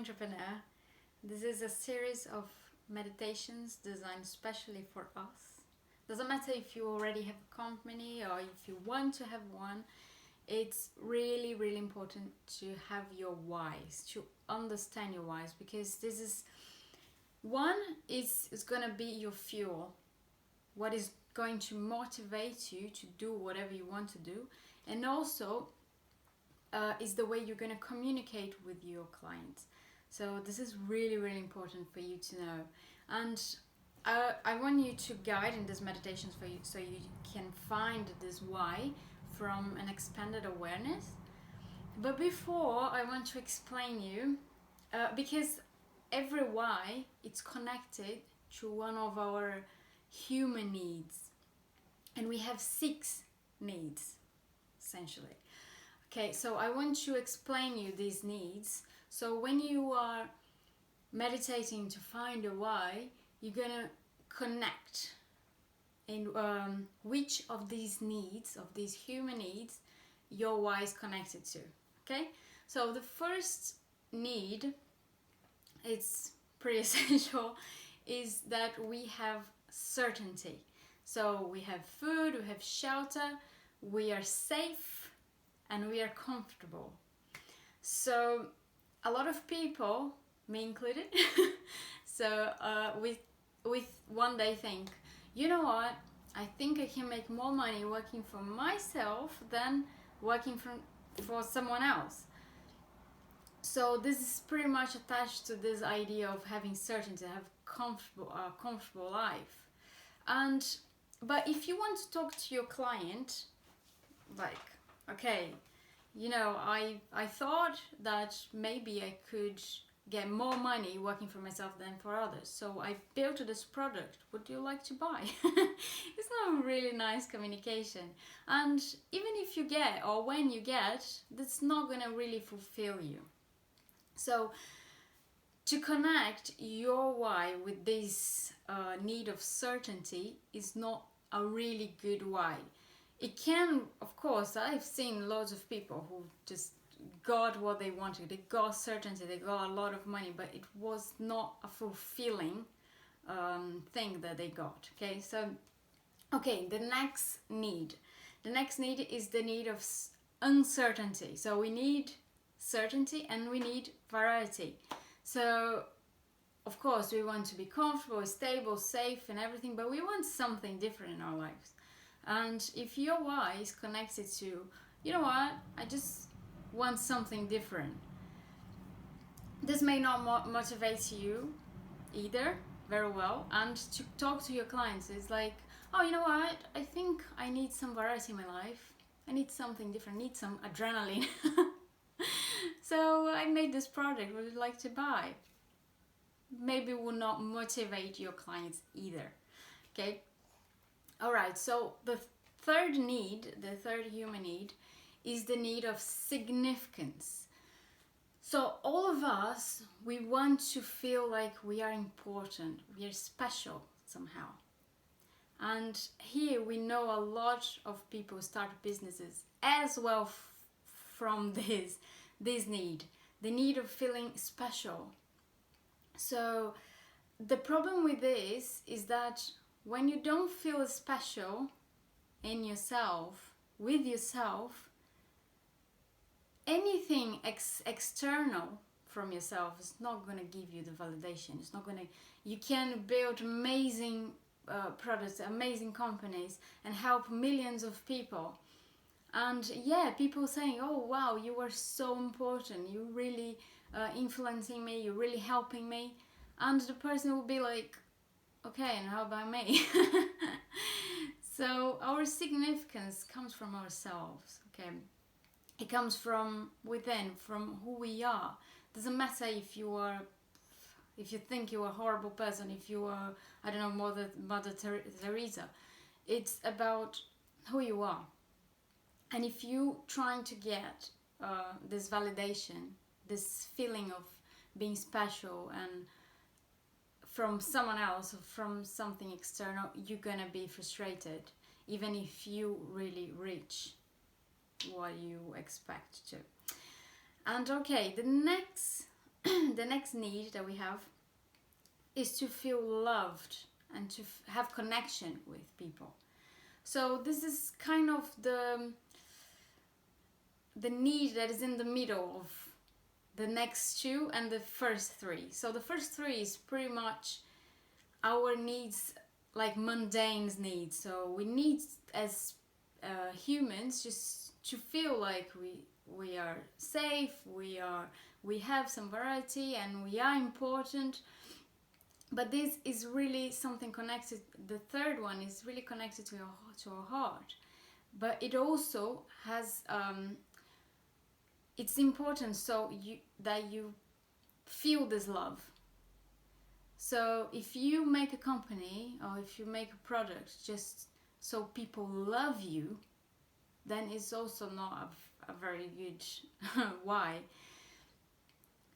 Entrepreneur. This is a series of meditations designed specially for us. Doesn't matter if you already have a company or if you want to have one, it's really, really important to have your whys, to understand your whys, because this is one is going to be your fuel, what is going to motivate you to do whatever you want to do, and also is the way you're going to communicate with your clients. So this is really, really important for you to know. And I want you to guide in these meditations for you so you can find this why from an expanded awareness. But before, I want to explain you, because every why, it's connected to one of our human needs. And we have 6 needs, essentially. Okay, so I want to explain you these needs. So when you are meditating to find a why, you're gonna connect in which of these needs, of these human needs, your why is connected to. Okay, so the first need, it's pretty essential, is that we have certainty. So we have food, we have shelter, we are safe, and we are comfortable. So a lot of people, me included, so with one day think, you know what, I think I can make more money working for myself than working for someone else. So this is pretty much attached to this idea of having certainty, have comfortable life. But if you want to talk to your client, like, okay, you know, I thought that maybe I could get more money working for myself than for others, so I built this product, would you like to buy? It's not a really nice communication, and even if you get, or when you get, that's not gonna really fulfill you. So to connect your why with this need of certainty is not a really good why. It can, of course, I've seen loads of people who just got what they wanted. They got certainty, they got a lot of money, but it was not a fulfilling thing that they got. Okay, so, okay, the next need. The next need is the need of uncertainty. So we need certainty and we need variety. So, of course, we want to be comfortable, stable, safe and everything, but we want something different in our lives. And if your why is connected to, you know what, I just want something different, this may not motivate you either very well. And to talk to your clients is like, oh, you know what, I think I need some variety in my life. I need something different, I need some adrenaline. So I made this product, would you like to buy? Maybe will not motivate your clients either. Okay. Alright, so the third need, the third human need, is the need of significance. So all of us, we want to feel like we are important, we are special somehow. And here we know a lot of people start businesses as well from this need, the need of feeling special. So the problem with this is that when you don't feel special in yourself, with yourself, anything external from yourself is not going to give you the validation. It's not going to, you can build amazing products, amazing companies and help millions of people. And yeah, people saying, oh wow, you are so important, you're really influencing me, you're really helping me. And the person will be like, okay, and how about me? So our significance comes from ourselves, okay? It comes from within, from who we are. Doesn't matter if you think you're a horrible person, if you are, I don't know, Mother Teresa. It's about who you are. And if you trying to get this validation, this feeling of being special and from someone else or from something external, you're gonna be frustrated even if you really reach what you expect to. And okay, the next the next need that we have is to feel loved and to have connection with people. So this is kind of the need that is in the middle of the next two and the first three. So the first three is pretty much our needs, like mundane needs. So we need as humans just to feel like we are safe, we have some variety, and we are important. But this is really something connected. The third one is really connected to our heart, but it also has it's important so that you feel this love. So if you make a company or if you make a product just so people love you, then it's also not a very good why.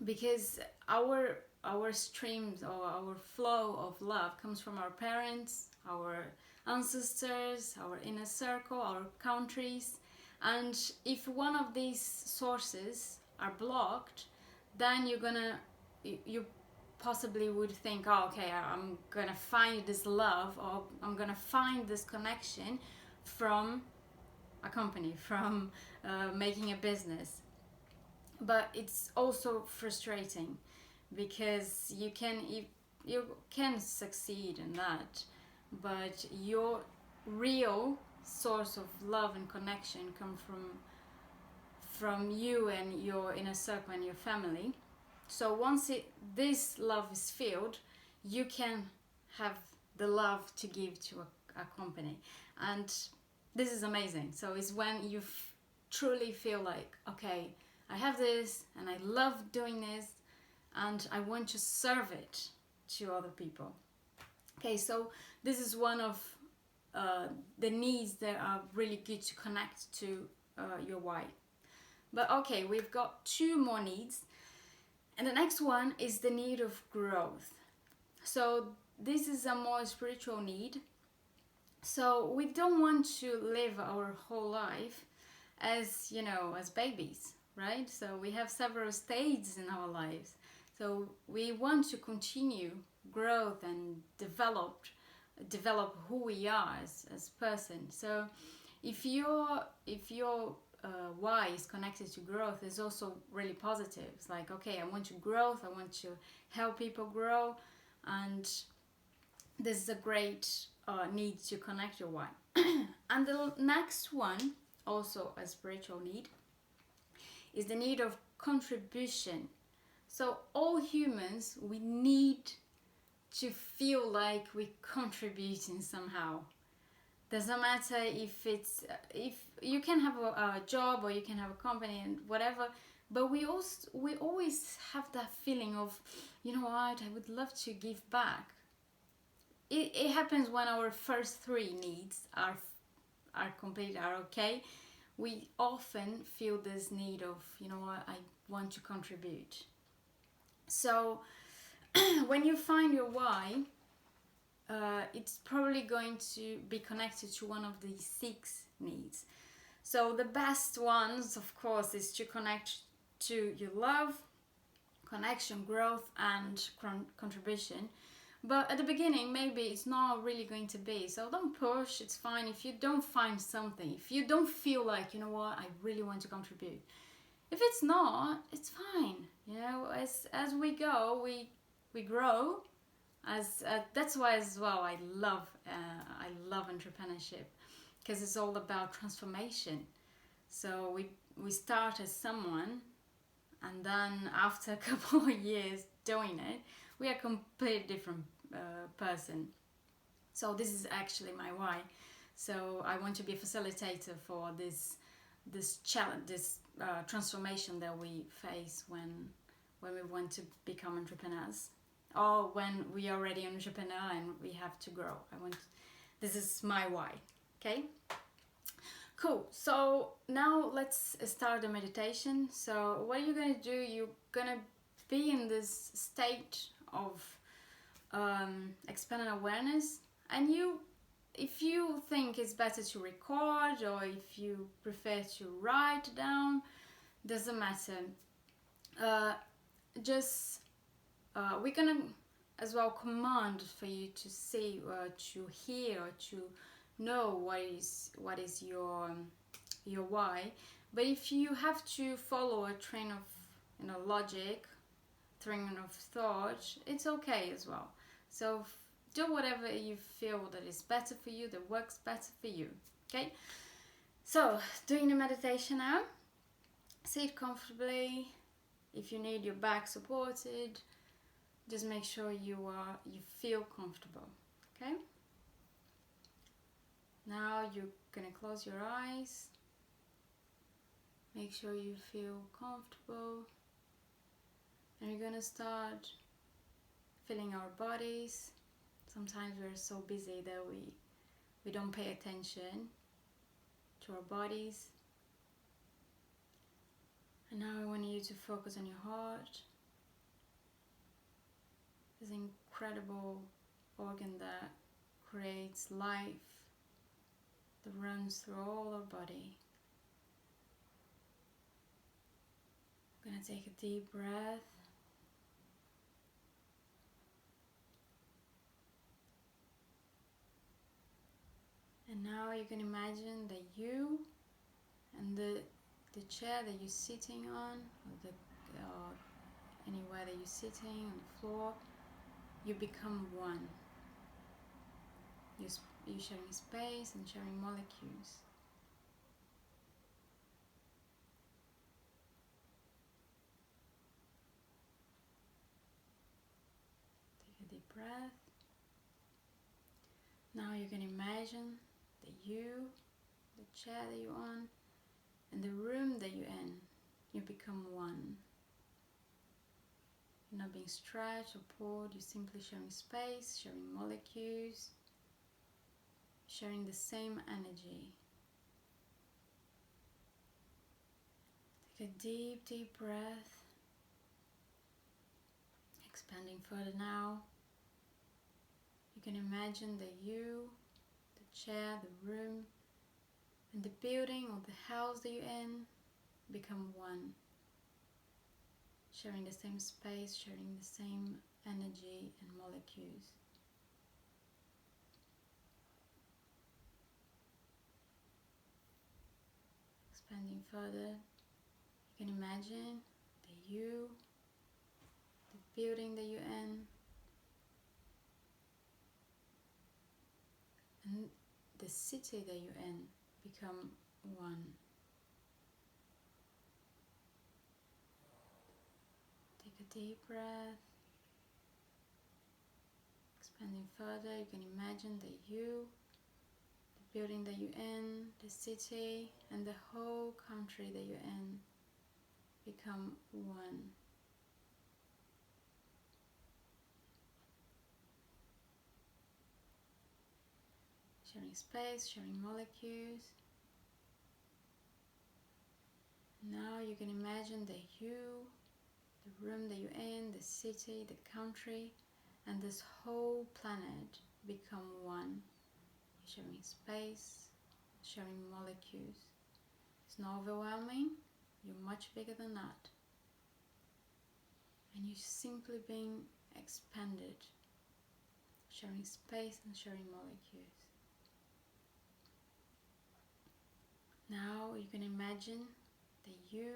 Because our streams or our flow of love comes from our parents, our ancestors, our inner circle, our countries. And if one of these sources are blocked, then you possibly would think, oh, okay, I'm gonna find this love, or I'm gonna find this connection from a company, from making a business. But it's also frustrating because you can succeed in that, but your real source of love and connection come from you and your inner circle and your family. So once this love is filled, you can have the love to give to a company. And this is amazing. So it's when you truly feel like, okay, I have this and I love doing this and I want to serve it to other people. Okay, so this is one of the needs that are really good to connect to your why. But okay, we've got two more needs. And the next one is the need of growth. So this is a more spiritual need. So we don't want to live our whole life as, as babies, right? So we have several stages in our lives. So we want to continue growth and develop who we are as person. So if your why is connected to growth, is also really positive. It's like, okay, I want to growth, I want to help people grow, and this is a great need to connect your why. And the next one, also a spiritual need, is the need of contribution. So all humans, we need to feel like we contribute in somehow. Doesn't matter if you can have a job or you can have a company and whatever, but we always have that feeling of, you know what, I would love to give back. It happens when our first three needs are complete, are okay. We often feel this need of, you know what, I want to contribute. So when you find your why, it's probably going to be connected to one of these 6 needs. So the best ones, of course, is to connect to your love, connection, growth, and contribution. But at the beginning, maybe it's not really going to be. So don't push, it's fine if you don't find something. If you don't feel like, you know what, I really want to contribute. If it's not, it's fine. As we go, we grow. That's why as well I love entrepreneurship, because it's all about transformation. So we start as someone, and then after a couple of years doing it, we are a completely different person. So this is actually my why. So I want to be a facilitator for this challenge, this transformation that we face when we want to become entrepreneurs, or when we are already an entrepreneur and we have to grow. This is my why. Okay, cool. So now let's start the meditation. So what you're gonna do, you're gonna be in this state of expanded awareness, and if you think it's better to record or if you prefer to write down, doesn't matter. just we're gonna as well command for you to say, to hear, to know what is your why. But if you have to follow a train of logic, train of thought, it's okay as well. So do whatever you feel that is better for you, that works better for you. Okay. So doing the meditation now. Sit comfortably. If you need your back supported, just make sure you feel comfortable. Okay. Now you're gonna close your eyes. Make sure you feel comfortable. And we're gonna start feeling our bodies. Sometimes we're so busy that we don't pay attention to our bodies. And now I want you to focus on your heart. This incredible organ that creates life, that runs through all our body. I'm going to take a deep breath. And now you can imagine that you and the chair that you're sitting on, or anywhere that you're sitting, on the floor, you become one. You're sharing space and sharing molecules. Take a deep breath. Now you can imagine that you, the chair that you're on, and the room that you're in, you become one. You're not being stretched or pulled, you're simply sharing space, sharing molecules, sharing the same energy. Take a deep, deep breath. Expanding further now. You can imagine that you, the chair, the room, and the building or the house that you're in become one. Sharing the same space, sharing the same energy and molecules. Expanding further, you can imagine that you, the building that you're in, and the city that you're in become one. Take a deep breath. Expanding further, you can imagine that you, the building that you're in, the city, and the whole country that you're in become one. Sharing space, sharing molecules. Now you can imagine that you, the room that you're in, the city, the country, and this whole planet become one. You're sharing space, sharing molecules. It's not overwhelming, you're much bigger than that. And you're simply being expanded, sharing space and sharing molecules. Now you can imagine that you,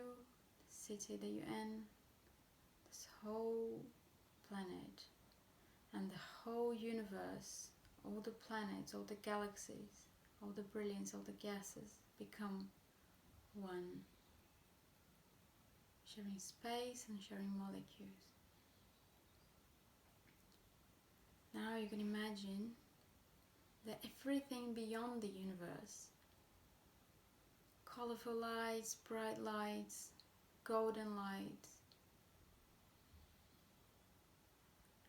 the city that you're in, this whole planet, and the whole universe, all the planets, all the galaxies, all the brilliance, all the gases become one. Sharing space and sharing molecules. Now you can imagine that everything beyond the universe, colorful lights, bright lights, golden lights,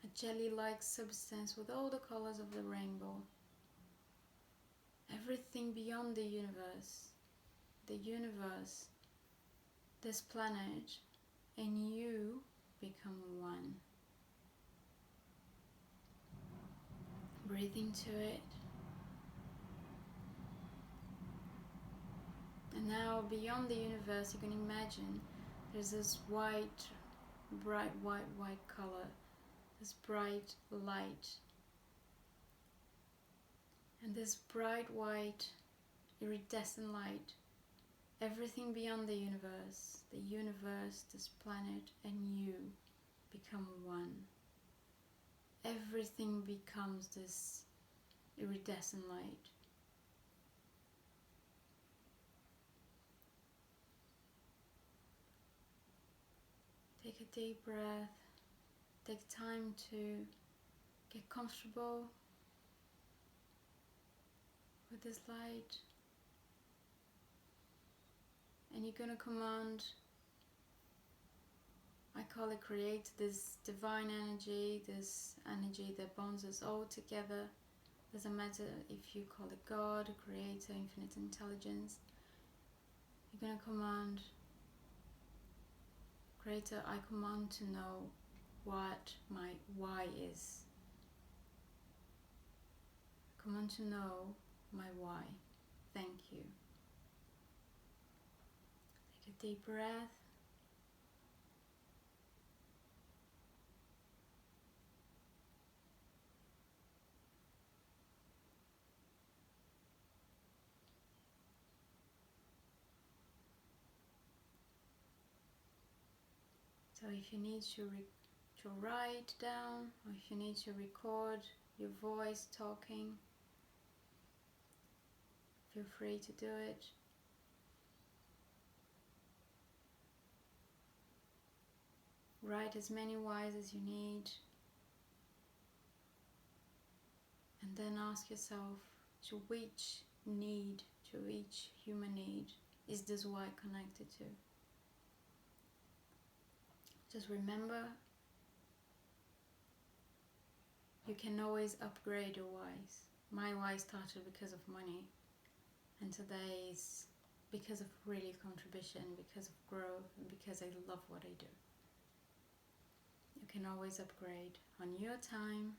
a jelly-like substance with all the colors of the rainbow, everything beyond the universe, this planet, and you become one. Breathe into it. And now beyond the universe, you can imagine there's this white bright white color, this bright light. And this bright white iridescent light, everything beyond the universe, this planet, and you become one. Everything becomes this iridescent light. Take a deep breath. Take time to get comfortable with this light. And you're gonna command, I call it create, this divine energy, this energy that bonds us all together. Doesn't matter if you call it God, Creator, Infinite Intelligence. You're gonna command, Creator, I command to know what my why is. Command to know my why. Thank you. Take a deep breath. So if you need to write down, or if you need to record your voice talking, feel free to do it. Write as many whys as you need, and then ask yourself, to which need, to each human need is this why connected to? Just remember, you can always upgrade your whys. My why started because of money, and today is because of really contribution, because of growth, and because I love what I do. You can always upgrade on your time,